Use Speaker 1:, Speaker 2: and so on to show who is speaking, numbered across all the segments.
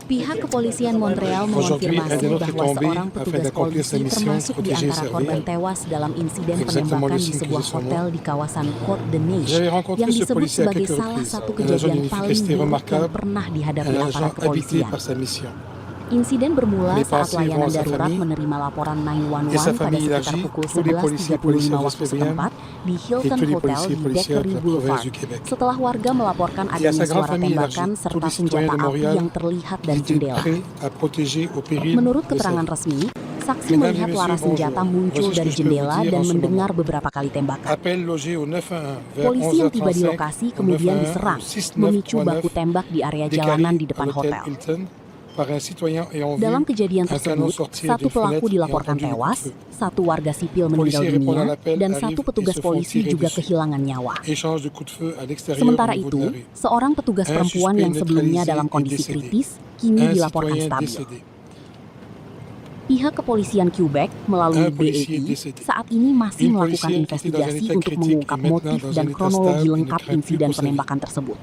Speaker 1: Pihak kepolisian Montreal mengonfirmasi bahwa seorang petugas polisi termasuk di antara korban tewas dalam insiden penembakan di sebuah hotel di kawasan Côte de Neige yang disebut sebagai salah satu kejadian paling buruk yang pernah dihadapi aparat kepolisian. Insiden bermula saat layanan darurat menerima laporan 911 pada sekitar pukul 11.35 waktu setempat di Hilton Hotel di Beckery Boulevard. Setelah warga melaporkan adanya suara tembakan serta senjata api yang terlihat dari jendela. Menurut keterangan resmi, saksi melihat laras senjata muncul dari jendela dan mendengar beberapa kali tembakan. Polisi yang tiba di lokasi kemudian diserang, memicu baku tembak di area jalanan di depan hotel. Dalam kejadian tersebut, satu pelaku dilaporkan tewas, satu warga sipil meninggal dunia, dan satu petugas polisi juga kehilangan nyawa. Sementara itu, seorang petugas perempuan yang sebelumnya dalam kondisi kritis, kini dilaporkan stabil. Pihak kepolisian Quebec melalui BEI saat ini masih melakukan investigasi untuk mengungkap motif dan kronologi lengkap insiden penembakan tersebut.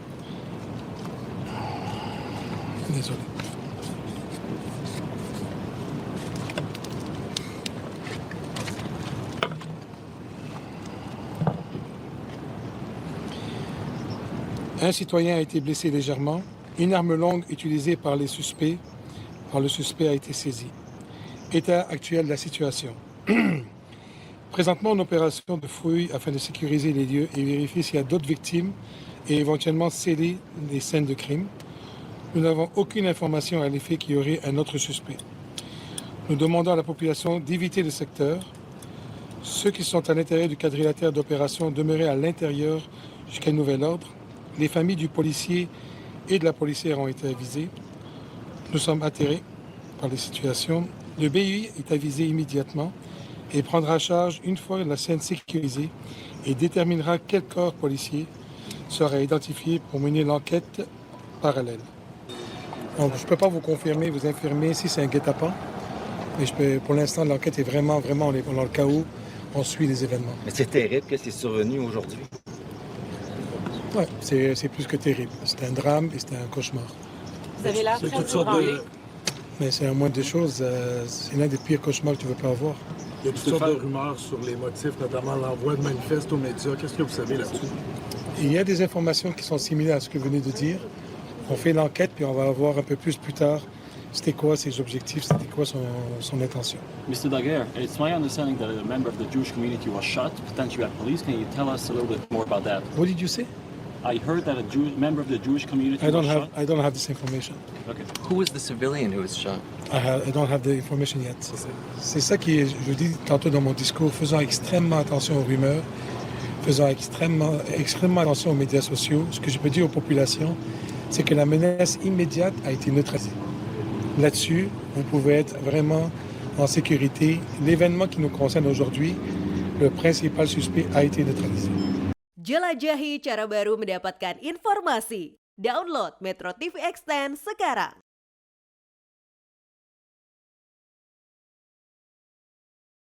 Speaker 2: Un citoyen a été blessé légèrement. Une arme longue utilisée par le suspect a été saisie. État actuel de la situation. Présentement, une opération de fouille afin de sécuriser les lieux et vérifier s'il y a d'autres victimes et éventuellement sceller les scènes de crime. Nous n'avons aucune information à l'effet qu'il y aurait un autre suspect. Nous demandons à la population d'éviter le secteur. Ceux qui sont à l'intérieur du quadrilatère d'opération demeurent à l'intérieur jusqu'à nouvel ordre. Les familles du policier et de la policière ont été avisées. Nous sommes atterrés par les situations. Le BI est avisé immédiatement et prendra en charge une fois la scène sécurisée et déterminera quel corps policier sera identifié pour mener l'enquête parallèle. Donc, je ne peux pas vous confirmer, vous infirmer si c'est un guet-apens, mais pour l'instant, l'enquête est vraiment, on est dans le chaos, on suit les événements.
Speaker 3: Mais c'est terrible que c'est survenu aujourd'hui.
Speaker 2: Oui, c'est plus que terrible. C'est un drame et c'est un cauchemar.
Speaker 4: Vous avez l'air très ébranlé.
Speaker 2: Mais c'est un moindre des choses. C'est l'un des pires cauchemars que tu ne veux pas avoir.
Speaker 5: Il y a toutes sortes de rumeurs sur les motifs, notamment l'envoi de manifestes aux médias. Qu'est-ce que vous savez là-dessus?
Speaker 2: Il y a des informations qui sont similaires à ce que vous venez de dire. On fait l'enquête, puis on va voir un peu plus tard c'était quoi ses objectifs, c'était quoi son intention.
Speaker 6: Mr. Daguerre, it's my understanding that a member of the Jewish community was shot, potentially at police. Can you tell us a little bit more about that?
Speaker 2: What did you say?
Speaker 6: I heard that a member of the Jewish community was shot.
Speaker 2: I don't have this information.
Speaker 6: Okay.
Speaker 3: Who was the civilian who was shot?
Speaker 2: I don't have the information yet. C'est ça qui est, je dis tantôt dans mon discours, faisant extrêmement attention aux rumeurs, faisant extrêmement attention aux médias sociaux. Ce que je peux dire aux populations, c'est que la menace immédiate a été neutralisée. Là-dessus, vous pouvez être vraiment en sécurité. L'événement qui nous concerne aujourd'hui, le principal suspect a été neutralisé.
Speaker 7: Jelajahi cara baru mendapatkan informasi. Download Metro TV Extend sekarang.